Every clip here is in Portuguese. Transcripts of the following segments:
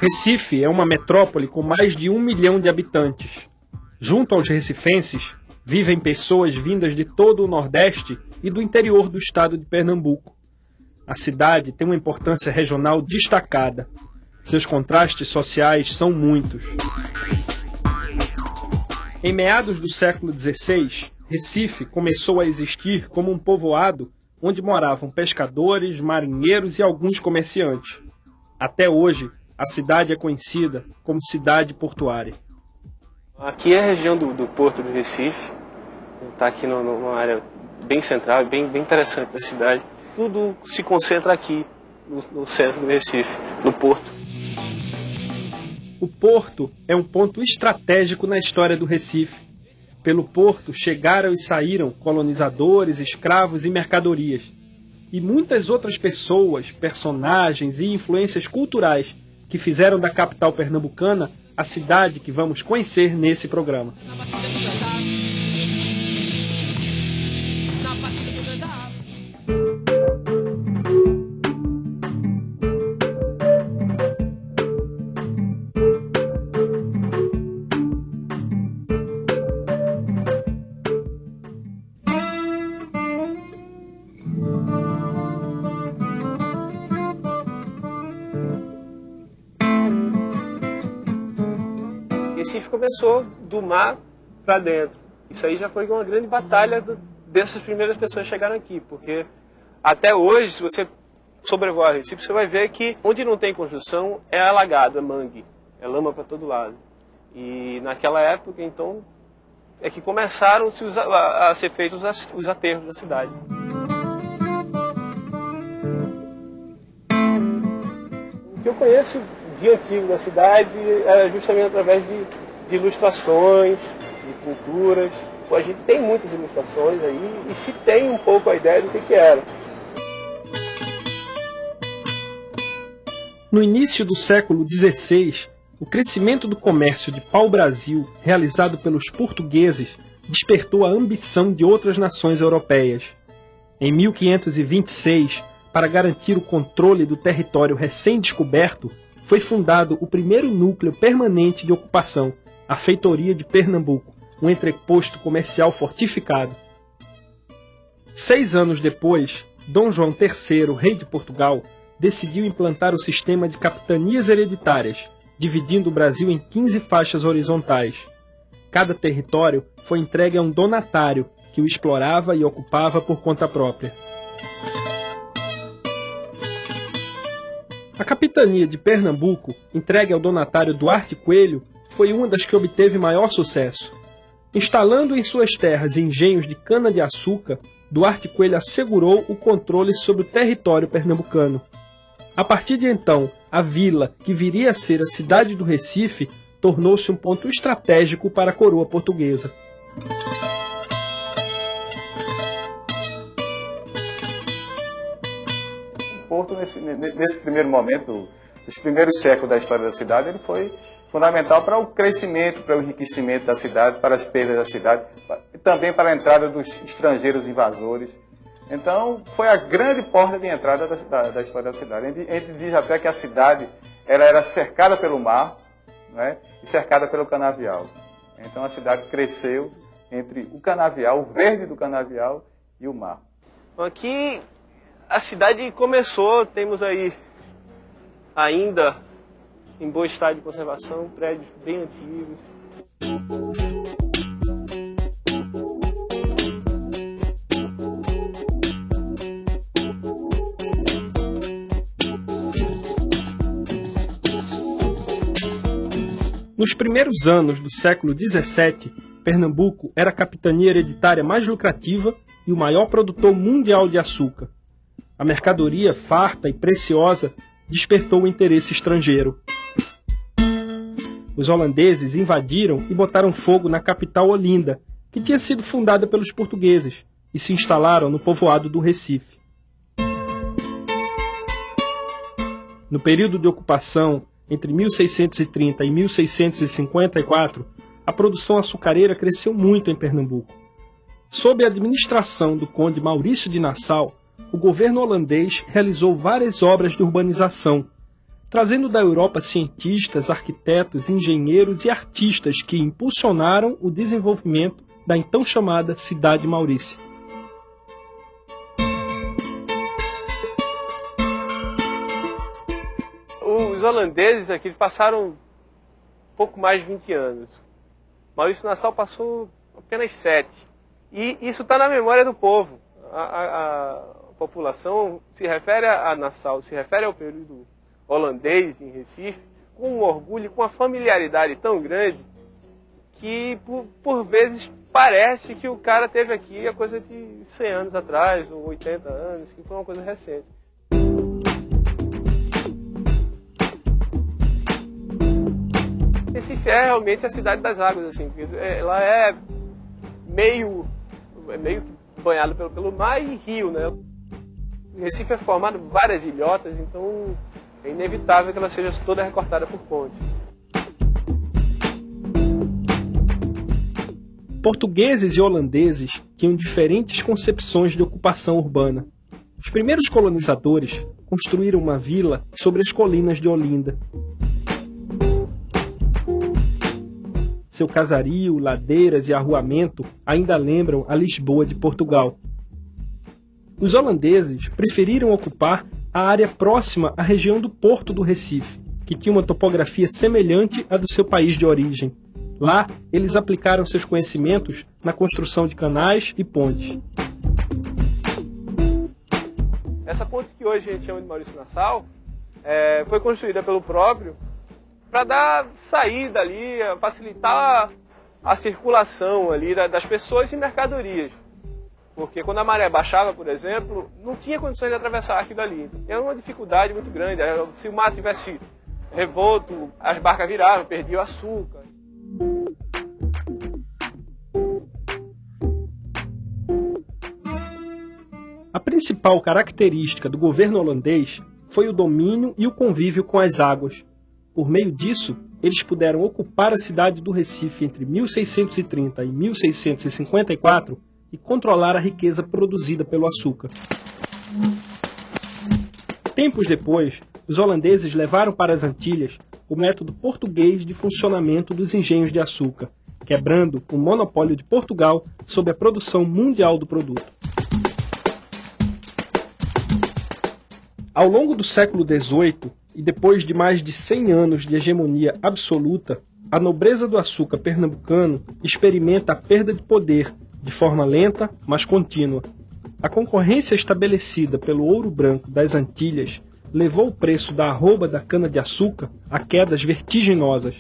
Recife é uma metrópole com mais de 1 milhão de habitantes. Junto aos recifenses, vivem pessoas vindas de todo o Nordeste e do interior do estado de Pernambuco. A cidade tem uma importância regional destacada. Seus contrastes sociais são muitos. Em meados do século XVI, Recife começou a existir como um povoado onde moravam pescadores, marinheiros e alguns comerciantes. Até hoje, a cidade é conhecida como cidade portuária. Aqui é a região do Porto do Recife. Está aqui numa área bem central, bem interessante da cidade. Tudo se concentra aqui, no centro do Recife, no Porto. O Porto é um ponto estratégico na história do Recife. Pelo Porto chegaram e saíram colonizadores, escravos e mercadorias. E muitas outras pessoas, personagens e influências culturais que fizeram da capital pernambucana a cidade que vamos conhecer nesse programa. Recife começou do mar para dentro. Isso aí já foi uma grande batalha dessas primeiras pessoas que chegaram aqui, porque até hoje, se você sobrevoar Recife, você vai ver que onde não tem construção é alagado, é mangue, é lama para todo lado. E naquela época, então, é que começaram a ser feitos os aterros da cidade. O que eu conheço de antigo da cidade era justamente através de ilustrações, de pinturas. A gente tem muitas ilustrações aí e se tem um pouco a ideia do que era. No início do século XVI, o crescimento do comércio de pau-brasil, realizado pelos portugueses, despertou a ambição de outras nações europeias. Em 1526, para garantir o controle do território recém-descoberto, foi fundado o primeiro núcleo permanente de ocupação, a Feitoria de Pernambuco, um entreposto comercial fortificado. 6 anos depois, Dom João III, rei de Portugal, decidiu implantar o sistema de capitanias hereditárias, dividindo o Brasil em 15 faixas horizontais. Cada território foi entregue a um donatário, que o explorava e ocupava por conta própria. A capitania de Pernambuco, entregue ao donatário Duarte Coelho, foi uma das que obteve maior sucesso. Instalando em suas terras engenhos de cana-de-açúcar, Duarte Coelho assegurou o controle sobre o território pernambucano. A partir de então, a vila, que viria a ser a cidade do Recife, tornou-se um ponto estratégico para a coroa portuguesa. O Porto, nesse primeiro momento, nos primeiros séculos da história da cidade, ele foi fundamental para o crescimento, para o enriquecimento da cidade, para as perdas da cidade, e também para a entrada dos estrangeiros invasores. Então, foi a grande porta de entrada da história da cidade. A gente diz até que a cidade era cercada pelo mar, né, e cercada pelo canavial. Então, a cidade cresceu entre o canavial, o verde do canavial e o mar. Aqui, a cidade começou, temos aí ainda em bom estado de conservação, prédios bem antigos. Nos primeiros anos do século XVII, Pernambuco era a capitania hereditária mais lucrativa e o maior produtor mundial de açúcar. A mercadoria, farta e preciosa, despertou o interesse estrangeiro. Os holandeses invadiram e botaram fogo na capital Olinda, que tinha sido fundada pelos portugueses, e se instalaram no povoado do Recife. No período de ocupação, entre 1630 e 1654, a produção açucareira cresceu muito em Pernambuco. Sob a administração do conde Maurício de Nassau, o governo holandês realizou várias obras de urbanização, trazendo da Europa cientistas, arquitetos, engenheiros e artistas que impulsionaram o desenvolvimento da então chamada Cidade Maurícia. Os holandeses aqui passaram pouco mais de 20 anos. Maurício Nassau passou apenas 7. E isso está na memória do povo. A população se refere a Nassau, se refere ao período holandês em Recife, com um orgulho, com uma familiaridade tão grande, que por vezes parece que o cara teve aqui a coisa de 100 anos atrás, ou 80 anos, que foi uma coisa recente. Recife é realmente a cidade das águas, assim, porque ela é meio que banhada pelo mar e rio, né? Recife é formado por várias ilhotas, então é inevitável que ela seja toda recortada por pontes. Portugueses e holandeses tinham diferentes concepções de ocupação urbana. Os primeiros colonizadores construíram uma vila sobre as colinas de Olinda. Seu casario, ladeiras e arruamento ainda lembram a Lisboa de Portugal. Os holandeses preferiram ocupar a área próxima à região do Porto do Recife, que tinha uma topografia semelhante à do seu país de origem. Lá, eles aplicaram seus conhecimentos na construção de canais e pontes. Essa ponte que hoje a gente chama de Maurício Nassau foi construída pelo próprio para dar saída ali, facilitar a circulação ali das pessoas e mercadorias. Porque quando a maré baixava, por exemplo, não tinha condições de atravessar aquilo ali. Era uma dificuldade muito grande. Se o mar tivesse revolto, as barcas viravam, perdiam açúcar. A principal característica do governo holandês foi o domínio e o convívio com as águas. Por meio disso, eles puderam ocupar a cidade do Recife entre 1630 e 1654 e controlar a riqueza produzida pelo açúcar. Tempos depois, os holandeses levaram para as Antilhas o método português de funcionamento dos engenhos de açúcar, quebrando o monopólio de Portugal sobre a produção mundial do produto. Ao longo do século XVIII, e depois de mais de 100 anos de hegemonia absoluta, a nobreza do açúcar pernambucano experimenta a perda de poder de forma lenta, mas contínua. A concorrência estabelecida pelo ouro branco das Antilhas levou o preço da arroba da cana-de-açúcar a quedas vertiginosas.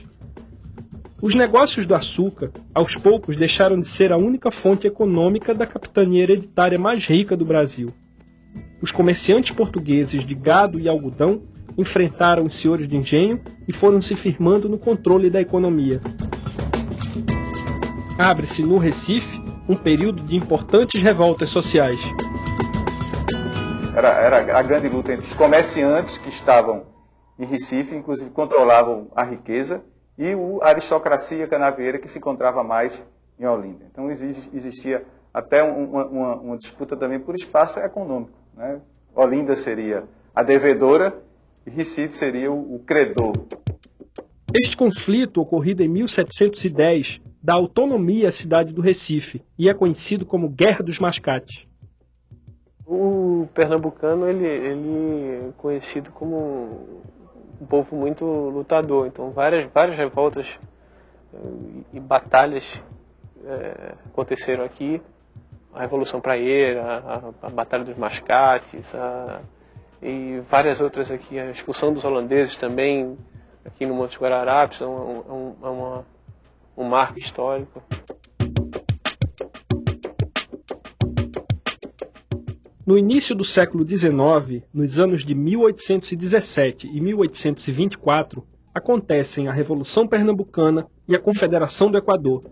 Os negócios do açúcar, aos poucos, deixaram de ser a única fonte econômica da capitania hereditária mais rica do Brasil. Os comerciantes portugueses de gado e algodão enfrentaram os senhores de engenho e foram se firmando no controle da economia. Abre-se no Recife um período de importantes revoltas sociais. Era a grande luta entre os comerciantes que estavam em Recife, inclusive controlavam a riqueza, e a aristocracia canavieira que se encontrava mais em Olinda. Então existia até uma disputa também por espaço econômico, né? Olinda seria a devedora e Recife seria o credor. Este conflito, ocorrido em 1710, dá autonomia à cidade do Recife e é conhecido como Guerra dos Mascates. O pernambucano ele é conhecido como um povo muito lutador, então várias revoltas e batalhas aconteceram aqui. A Revolução Praieira, a Batalha dos Mascates, e várias outras aqui, a expulsão dos holandeses também, aqui no Monte Guararapes, é um marco histórico. No início do século XIX, nos anos de 1817 e 1824, acontecem a Revolução Pernambucana e a Confederação do Equador.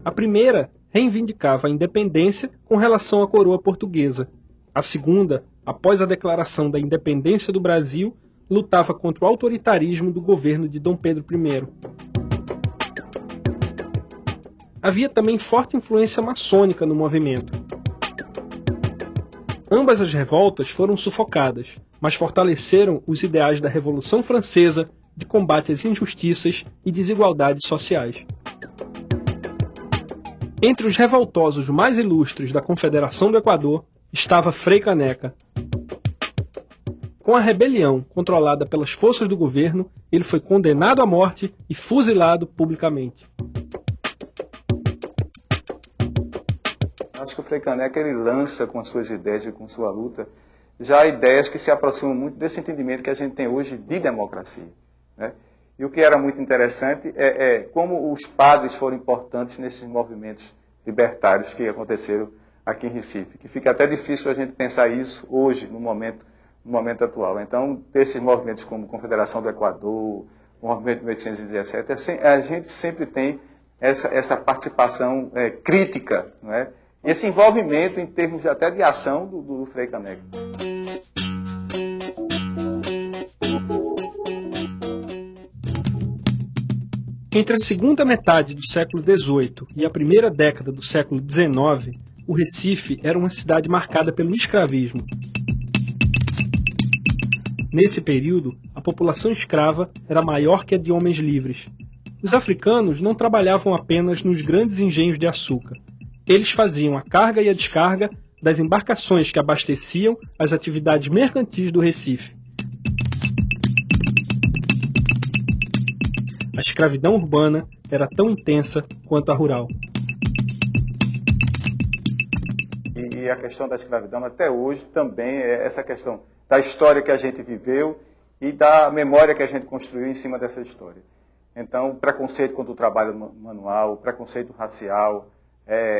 A primeira reivindicava a independência com relação à coroa portuguesa. A segunda, após a declaração da independência do Brasil, lutava contra o autoritarismo do governo de Dom Pedro I. Havia também forte influência maçônica no movimento. Ambas as revoltas foram sufocadas, mas fortaleceram os ideais da Revolução Francesa de combate às injustiças e desigualdades sociais. Entre os revoltosos mais ilustres da Confederação do Equador estava Frei Caneca. Com a rebelião controlada pelas forças do governo, ele foi condenado à morte e fuzilado publicamente. Acho que o Frei Caneca ele lança com as suas ideias e com sua luta já ideias que se aproximam muito desse entendimento que a gente tem hoje de democracia, né? E o que era muito interessante é como os padres foram importantes nesses movimentos libertários que aconteceram aqui em Recife, que fica até difícil a gente pensar isso hoje, no momento atual. Então, desses movimentos como Confederação do Equador, o movimento de 1817, a gente sempre tem essa participação crítica, não é? Esse envolvimento em termos até de ação do Frei Caneca. Entre a segunda metade do século XVIII e a primeira década do século XIX, o Recife era uma cidade marcada pelo escravismo. Nesse período, a população escrava era maior que a de homens livres. Os africanos não trabalhavam apenas nos grandes engenhos de açúcar. Eles faziam a carga e a descarga das embarcações que abasteciam as atividades mercantis do Recife. A escravidão urbana era tão intensa quanto a rural. E a questão da escravidão até hoje também é essa questão da história que a gente viveu e da memória que a gente construiu em cima dessa história. Então, o preconceito contra o trabalho manual, o preconceito racial,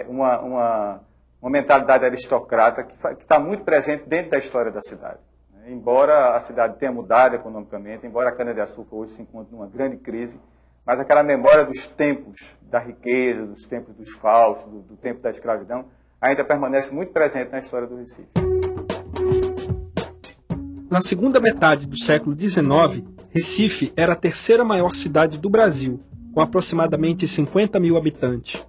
uma mentalidade aristocrata que está muito presente dentro da história da cidade. Embora a cidade tenha mudado economicamente, embora a cana-de-açúcar hoje se encontre numa grande crise, mas aquela memória dos tempos da riqueza, dos tempos dos falsos, do tempo da escravidão, ainda permanece muito presente na história do Recife. Na segunda metade do século XIX, Recife era a terceira maior cidade do Brasil, com aproximadamente 50 mil habitantes.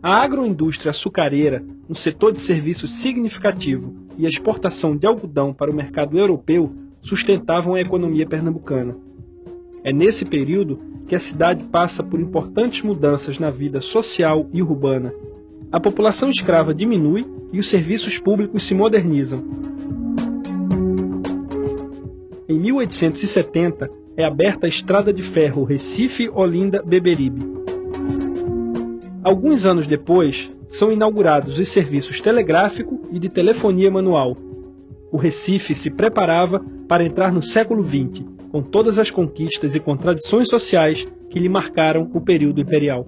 A agroindústria açucareira, um setor de serviços significativo, e a exportação de algodão para o mercado europeu sustentavam a economia pernambucana. É nesse período que a cidade passa por importantes mudanças na vida social e urbana. A população escrava diminui e os serviços públicos se modernizam. Em 1870, é aberta a estrada de ferro Recife-Olinda-Beberibe. Alguns anos depois, são inaugurados os serviços telegráfico e de telefonia manual. O Recife se preparava para entrar no século XX, com todas as conquistas e contradições sociais que lhe marcaram o período imperial.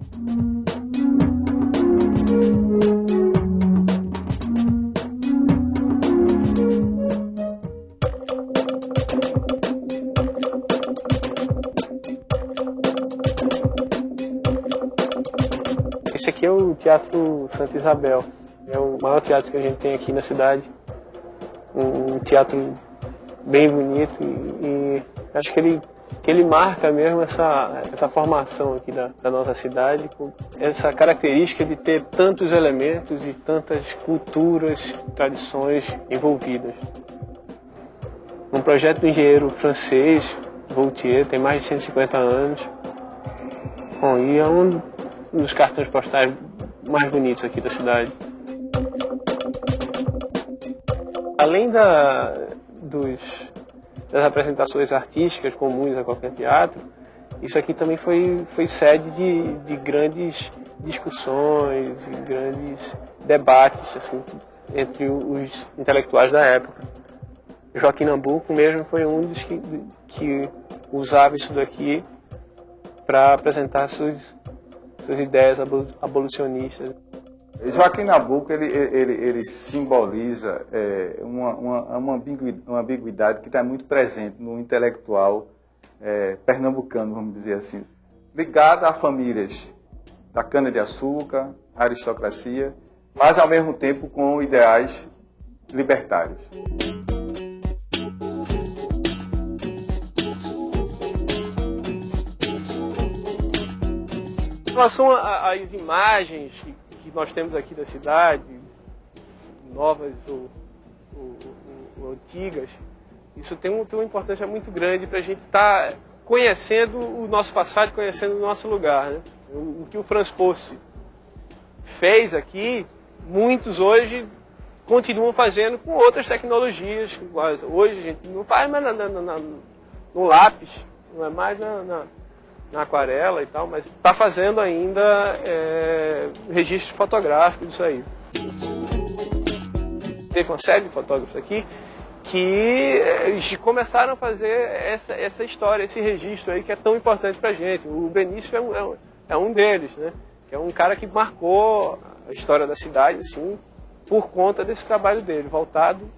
Esse aqui é o Teatro Santa Isabel. É o maior teatro que a gente tem aqui na cidade. Um teatro bem bonito e acho que ele marca mesmo essa formação aqui da nossa cidade, com essa característica de ter tantos elementos e tantas culturas, tradições envolvidas. Um projeto do engenheiro francês, Vautier, tem mais de 150 anos. Bom, e é um dos cartões postais mais bonitos aqui da cidade. Além das apresentações artísticas comuns a qualquer teatro, isso aqui também foi sede de grandes discussões e grandes debates assim, entre os intelectuais da época. Joaquim Nabuco mesmo foi um dos que usava isso daqui para apresentar suas ideias abolicionistas. Joaquim Nabuco ele simboliza uma ambiguidade que está muito presente no intelectual pernambucano, vamos dizer assim, ligado a famílias da cana-de-açúcar, aristocracia, mas ao mesmo tempo com ideais libertários. Em relação às imagens que nós temos aqui da cidade, novas ou antigas, isso tem uma importância muito grande para a gente estar conhecendo o nosso passado, conhecendo o nosso lugar, né? O que o Franz Post fez aqui, muitos hoje continuam fazendo com outras tecnologias. Hoje a gente não faz mais no lápis, não é mais na aquarela e tal, mas está fazendo ainda registros fotográficos disso aí. Teve uma série de fotógrafos aqui que começaram a fazer essa história, esse registro aí que é tão importante para a gente. O Benício é um deles, né? Que é um cara que marcou a história da cidade, assim, por conta desse trabalho dele, voltado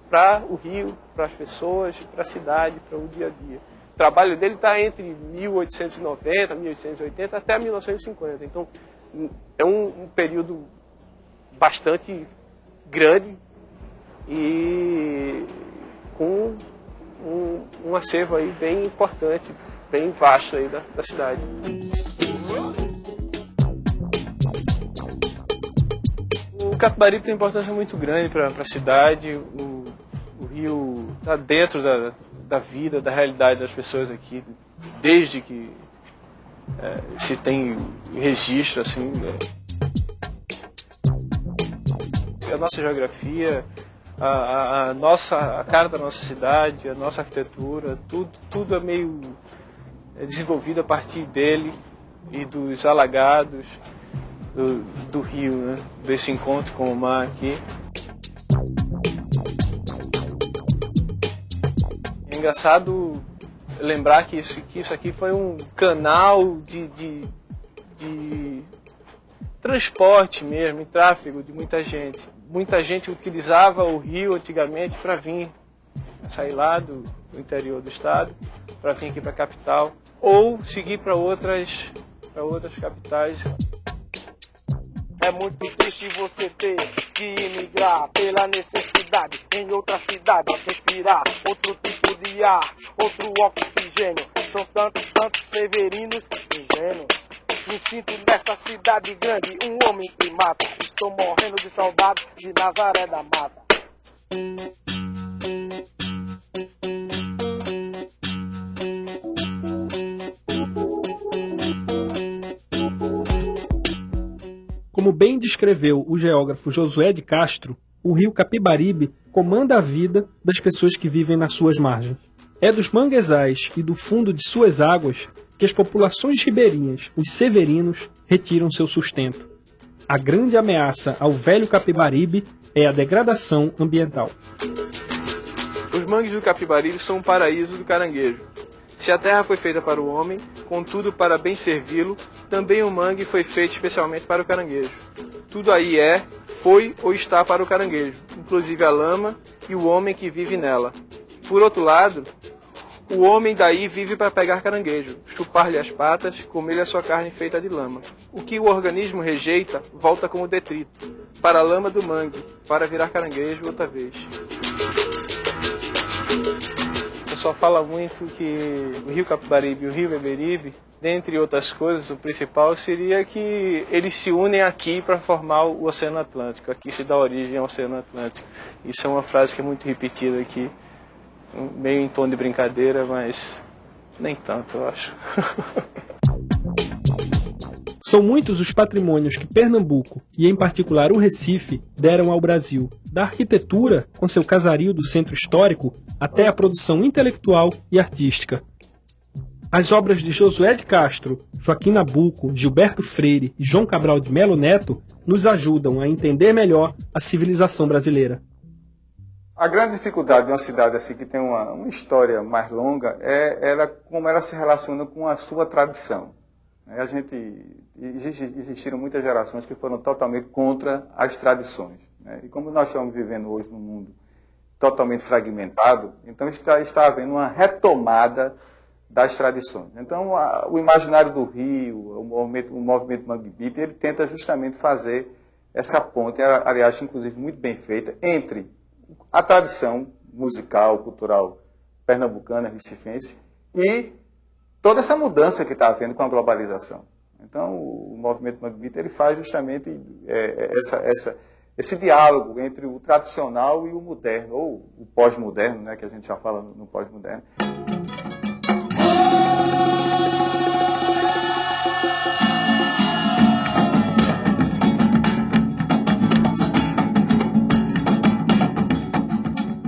para o Rio, para as pessoas, para a cidade, para o dia a dia. O trabalho dele está entre 1890, 1880 até 1950. Então, é um período bastante grande e com um acervo aí bem importante, bem vasto aí da cidade. O Capibaribe tem uma importância muito grande para a cidade. O Rio está dentro da vida, da realidade das pessoas aqui, desde que se tem registro, assim. A nossa geografia, a cara da nossa cidade, a nossa arquitetura, tudo é meio desenvolvido a partir dele e dos alagados do rio, né? Desse encontro com o mar aqui. É engraçado lembrar que isso aqui foi um canal de transporte mesmo, e tráfego de muita gente. Muita gente utilizava o rio antigamente para vir, sair lá do interior do estado, para vir aqui para a capital, ou seguir para outras capitais. É muito triste você ter que emigrar pela necessidade em outra cidade, respirar outro tipo de ar, outro oxigênio. São tantos severinos ingênuos. Me sinto nessa cidade grande, um homem que mata. Estou morrendo de saudade de Nazaré da Mata. Como bem descreveu o geógrafo Josué de Castro, o rio Capibaribe comanda a vida das pessoas que vivem nas suas margens. É dos manguezais e do fundo de suas águas que as populações ribeirinhas, os severinos, retiram seu sustento. A grande ameaça ao velho Capibaribe é a degradação ambiental. Os mangues do Capibaribe são um paraíso do caranguejo. Se a terra foi feita para o homem, contudo para bem servi-lo, também o mangue foi feito especialmente para o caranguejo. Tudo aí foi ou está para o caranguejo, inclusive a lama e o homem que vive nela. Por outro lado, o homem daí vive para pegar caranguejo, chupar-lhe as patas, comer-lhe a sua carne feita de lama. O que o organismo rejeita, volta como detrito, para a lama do mangue, para virar caranguejo outra vez. O pessoal fala muito que o rio Capibaribe e o rio Beberibe, dentre outras coisas, o principal seria que eles se unem aqui para formar o Oceano Atlântico. Aqui se dá origem ao Oceano Atlântico. Isso é uma frase que é muito repetida aqui, meio em tom de brincadeira, mas nem tanto, eu acho. São muitos os patrimônios que Pernambuco, e em particular o Recife, deram ao Brasil. Da arquitetura, com seu casario do centro histórico, até a produção intelectual e artística. As obras de Josué de Castro, Joaquim Nabuco, Gilberto Freire e João Cabral de Melo Neto nos ajudam a entender melhor a civilização brasileira. A grande dificuldade de uma cidade assim que tem uma história mais longa é como ela se relaciona com a sua tradição. Existiram muitas gerações que foram totalmente contra as tradições. Né? E como nós estamos vivendo hoje num mundo totalmente fragmentado, então está havendo uma retomada das tradições. Então, o imaginário do Rio, o movimento Mangue Beat, ele tenta justamente fazer essa ponte, aliás, inclusive muito bem feita, entre a tradição musical, cultural pernambucana, recifense, e toda essa mudança que está havendo com a globalização. Então, o movimento Mangue Beat, ele faz justamente esse diálogo entre o tradicional e o moderno, ou o pós-moderno, né, que a gente já fala no pós-moderno.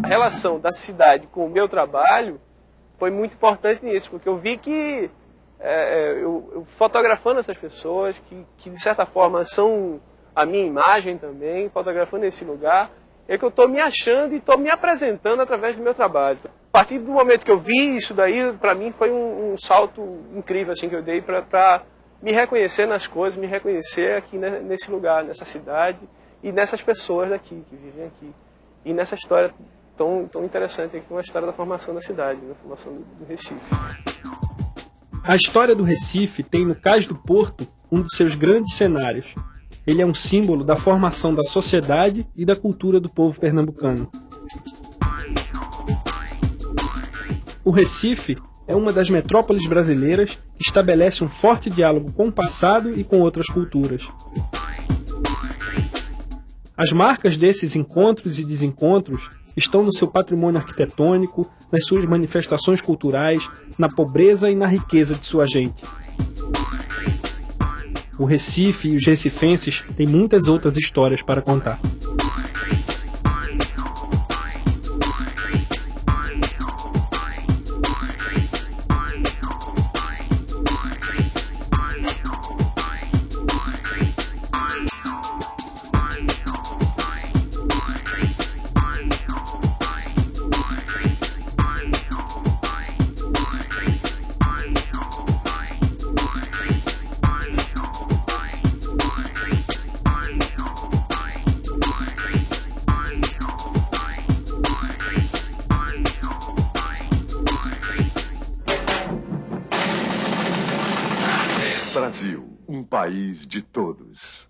A relação da cidade com o meu trabalho foi muito importante nisso, porque eu vi que eu fotografando essas pessoas, que de certa forma são a minha imagem também, fotografando esse lugar, é que eu estou me achando e estou me apresentando através do meu trabalho. A partir do momento que eu vi isso daí, para mim foi um salto incrível assim, que eu dei para me reconhecer nas coisas, me reconhecer aqui nesse lugar, nessa cidade e nessas pessoas daqui, que vivem aqui. E nessa história tão interessante aqui, que é uma história da formação da cidade, da formação do Recife. A história do Recife tem no Cais do Porto um de seus grandes cenários. Ele é um símbolo da formação da sociedade e da cultura do povo pernambucano. O Recife é uma das metrópoles brasileiras que estabelece um forte diálogo com o passado e com outras culturas. As marcas desses encontros e desencontros estão no seu patrimônio arquitetônico, nas suas manifestações culturais, na pobreza e na riqueza de sua gente. O Recife e os recifenses têm muitas outras histórias para contar. Brasil, um país de todos.